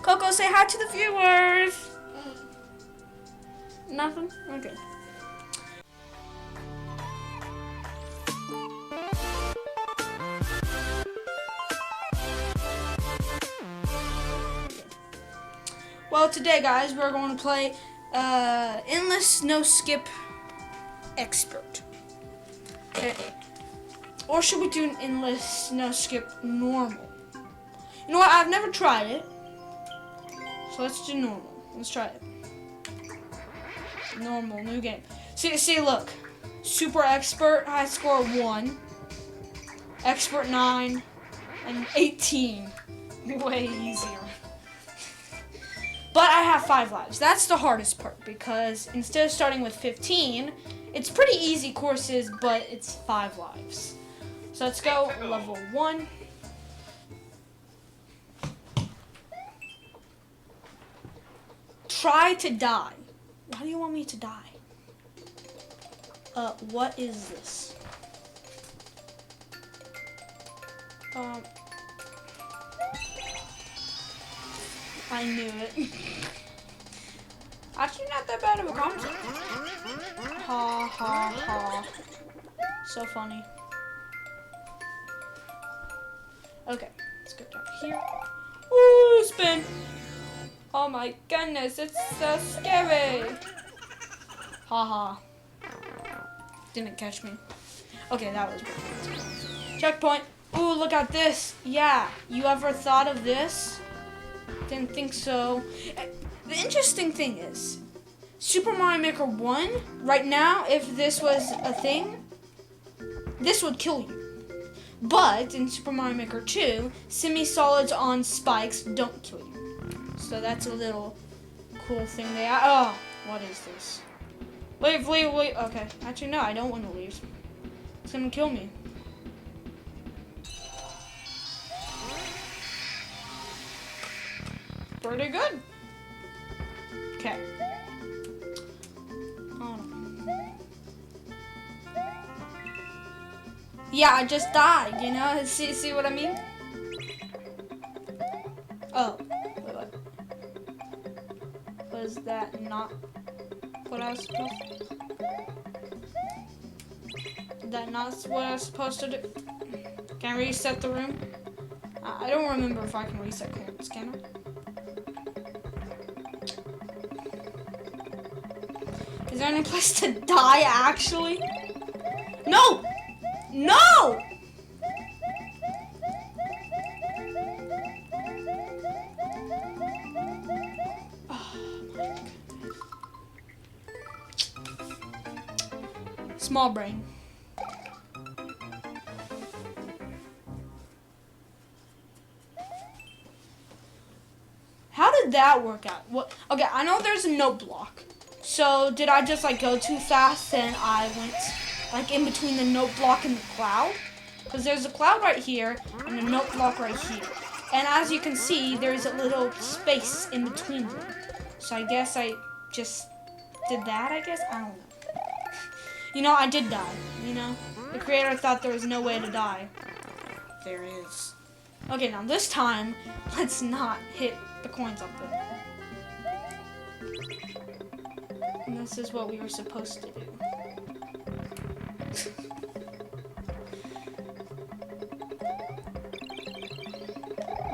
Coco, say hi to the viewers. Nothing? Okay. Well, today, guys, we're going to play Endless No Skip Expert. Okay. Or should we do an Endless No Skip Normal? You know what? I've never tried it. So let's do normal. Let's try it. Normal, new game. See, look. Super Expert, high score 1. Expert 9. And 18. Way easier. But I have 5 lives. That's the hardest part because instead of starting with 15, it's pretty easy courses, but it's 5 lives. So let's go level 1. Try to die. Why do you want me to die? What is this? I knew it. Actually, not that bad of a concept. Ha ha ha. So funny. Okay, let's go down here. Ooh, spin. Oh my goodness, it's so scary. Ha ha. Didn't catch me. Okay, that was good. Checkpoint. Ooh, look at this. Yeah, you ever thought of this? Didn't think so. The interesting thing is, Super Mario Maker 1, right now, if this was a thing, this would kill you. But in Super Mario Maker 2, semi-solids on spikes don't kill you. So that's a little cool thing they add. Oh, what is this? Leave. Okay, actually no, I don't want to leave. It's gonna kill me. Pretty good. Okay. Oh no. Yeah, I just died, you know? See what I mean? Oh. Wait. Was that not what I was supposed to do? Is that not what I was supposed to do? Can I reset the room? I don't remember if I can reset coins, can I? Is there any place to die, actually? No! No! Oh, my goodness. Small brain. How did that work out? What? Okay, I know there's a note block. So did I just like go too fast and I went like in between the note block and the cloud? Because there's a cloud right here and a note block right here. And as you can see, there's a little space in between them. So I guess I just did that, I guess? I don't know. You know, I did die, you know? The creator thought there was no way to die. There is. Okay, now this time, let's not hit the coins up there. And this is what we were supposed to do.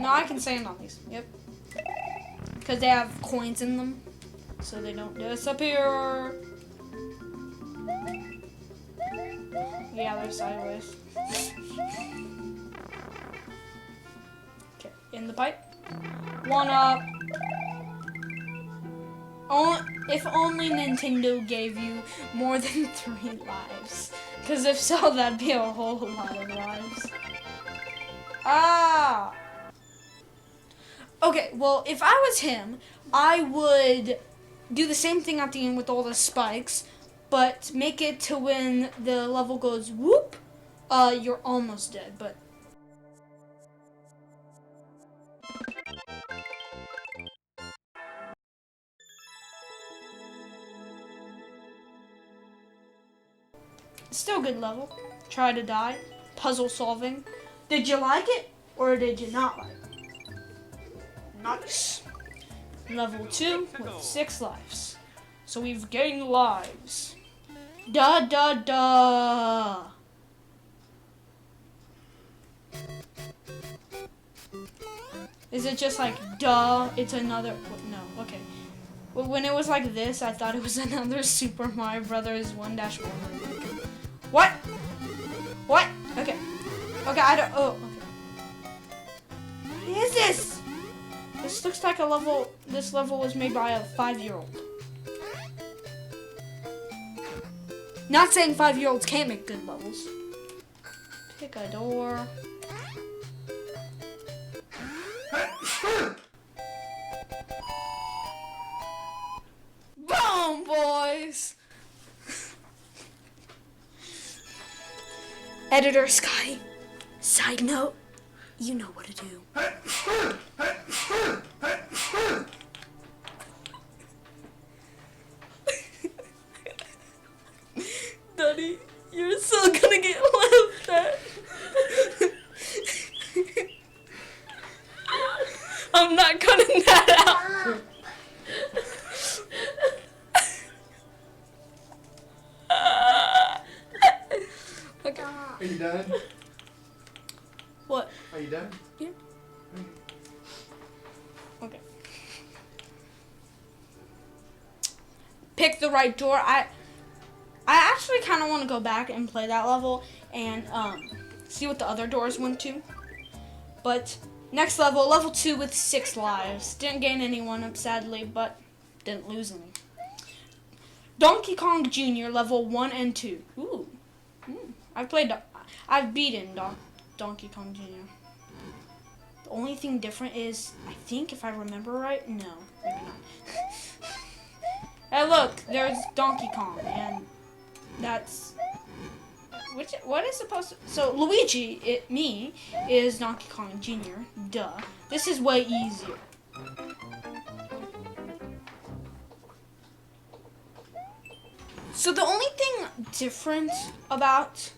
No, I can stand on these. Yep. Because they have coins in them. So they don't disappear. Yeah, they're sideways. Okay, in the pipe. 1 up. If only Nintendo gave you more than 3 lives. Because if so, that'd be a whole lot of lives. Ah! Okay, well, if I was him, I would do the same thing at the end with all the spikes, but make it to when the level goes whoop, you're almost dead, but... Still good level. Try to die. Puzzle solving. Did you like it or did you not like it? Nice. Level 2 with 6 lives. So we've gained lives. Da da da. Is it just like duh? It's another. No, okay. Well, when it was like this, I thought it was another Super Mario Brothers 1-1. What? What? Okay. Okay, I don't. Oh, okay. What is this? This looks like a level. This level was made by a 5-year-old. Not saying 5-year-olds can't make good levels. Pick a door. Boom, boys! Editor Sky, side note, you know what to do. Daddy, you're still gonna get laughed at. I'm not cutting that out. Okay. Are you done? What? Are you done? Yeah. Okay. Pick the right door. I actually kind of want to go back and play that level and see what the other doors went to. But next level, level 2 with 6 lives. Didn't gain anyone up sadly, but didn't lose any. Donkey Kong Jr. level 1 and 2. Ooh. I've beaten Donkey Kong Jr. The only thing different is, I think if I remember right, no, maybe not. Hey look, there's Donkey Kong, and that's, what is supposed to, so Luigi, me, is Donkey Kong Jr., duh. This is way easier. So the only thing different about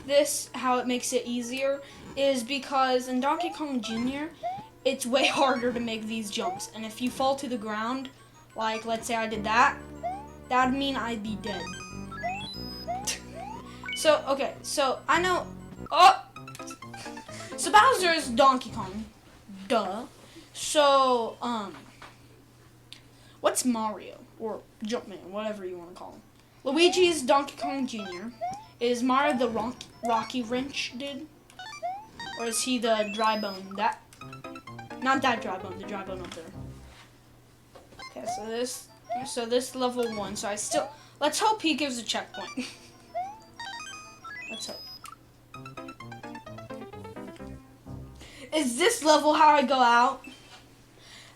this, how it makes it easier, is because in Donkey Kong Jr., it's way harder to make these jumps. And if you fall to the ground, like let's say I did that, that would mean I'd be dead. So, okay, so I know, oh! So Bowser is Donkey Kong, duh. So, what's Mario? Or Jumpman, whatever you want to call him. Luigi's Donkey Kong Jr. Is Mario the Rocky Wrench dude? Or is he the dry bone? That, not that dry bone, the dry bone up there. Okay, so this level 1. So I still, let's hope he gives a checkpoint. Let's hope. Is this level how I go out?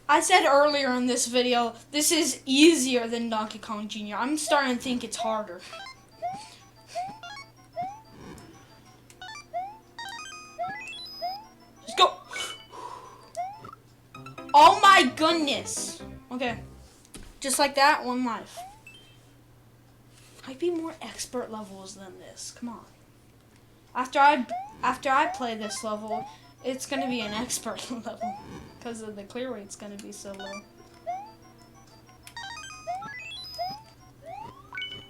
I said earlier in this video, this is easier than Donkey Kong Jr. I'm starting to think it's harder. Let's go. Oh my goodness. Okay. Just like that, 1 life. Might be more expert levels than this. Come on. After I play this level, it's gonna be an expert level because of the clear rate's gonna be so low.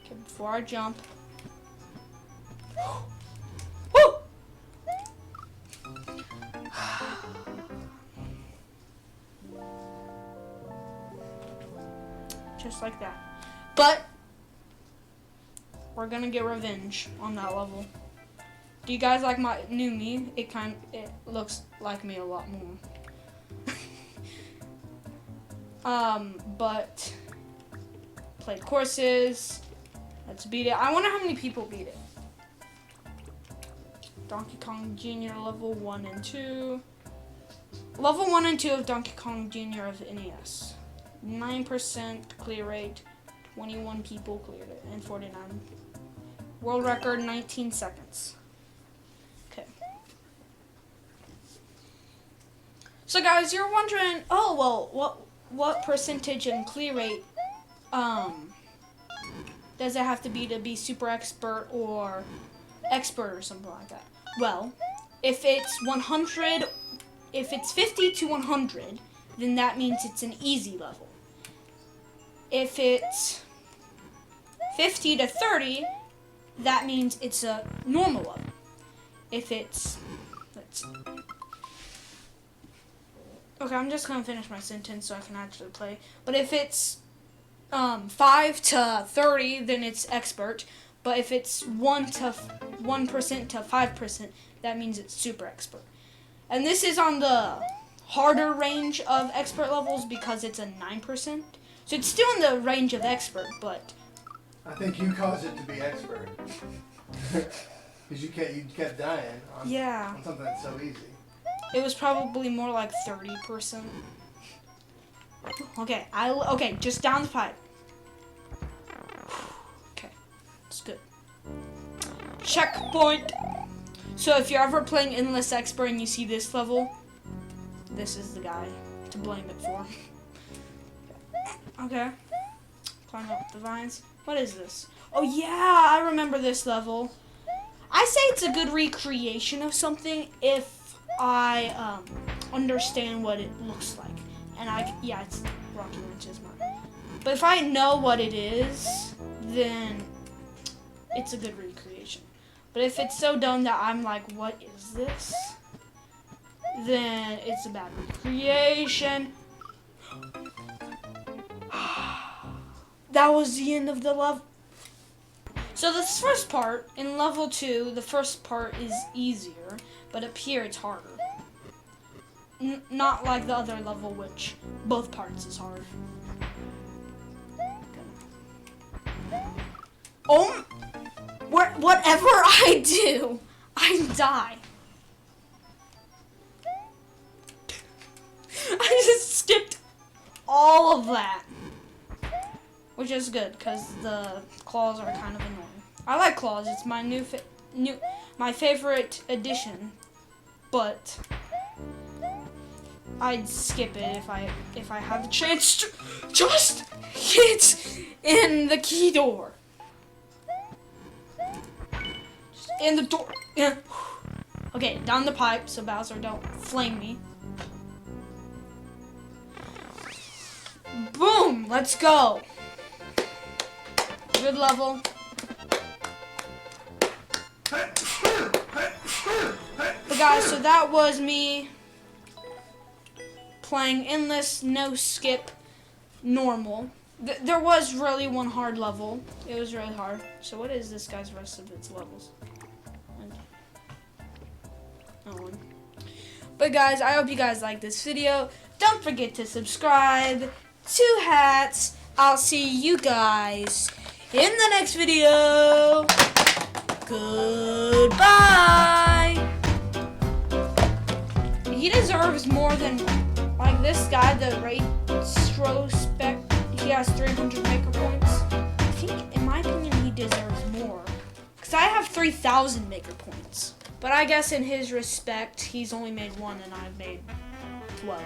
Okay, before I jump. Woo! Just like that. But we're gonna get revenge on that level. Do you guys like my new me? It looks like me a lot more. But played courses. Let's beat it. I wonder how many people beat it. Donkey Kong Jr. level 1 and 2. Level 1 and 2 of Donkey Kong Jr. of NES. 9% clear rate. 21 people cleared it, and 49. World record 19 seconds. Okay. So guys, you're wondering, oh well, what percentage and clear rate does it have to be super expert or expert or something like that? Well, if it's 100, if it's 50 to 100, then that means it's an easy level. If it's 50 to 30, that means it's a normal level. If it's, okay, I'm just gonna finish my sentence so I can actually play. But if it's 5 to 30, then it's expert. But if it's 1% to 5%, that means it's super expert. And this is on the harder range of expert levels because it's a 9%. So it's still in the range of expert, but I think you caused it to be expert. Because you kept dying on something that's so easy. it was probably more like 30%. Okay, just down the pipe. Okay, it's good. Checkpoint. So if you're ever playing Endless Expert and you see this level, this is the guy to blame it for. Okay. Climb up the vines. What is this? Oh yeah, I remember this level. I say it's a good recreation of something if I understand what it looks like. And it's Rocky Wrench's mine. But if I know what it is, then it's a good recreation. But if it's so dumb that I'm like, what is this? Then it's a bad recreation. That was the end of the level. So this first part, in level 2, the first part is easier, but up here it's harder. Not like the other level, which both parts is hard. Oh, whatever I do, I die. I just skipped all of that. Which is good, because the claws are kind of annoying. I like claws. It's my my favorite addition, but I'd skip it if I have the chance to just hit in the key door. Just in the door. Yeah. Okay, down the pipe so Bowser don't flame me. Boom! Let's go. Good level. But guys, so that was me playing Endless, no skip, normal. There was really one hard level. It was really hard. So what is this guy's rest of its levels? No one. But guys, I hope you guys like this video. Don't forget to subscribe to Hats. I'll see you guys in the next video. Goodbye. He deserves more than like this guy, the retrospect. He has 300 maker points. I think, in my opinion, he deserves more. Because I have 3,000 maker points. But I guess in his respect, he's only made 1 and I've made 12.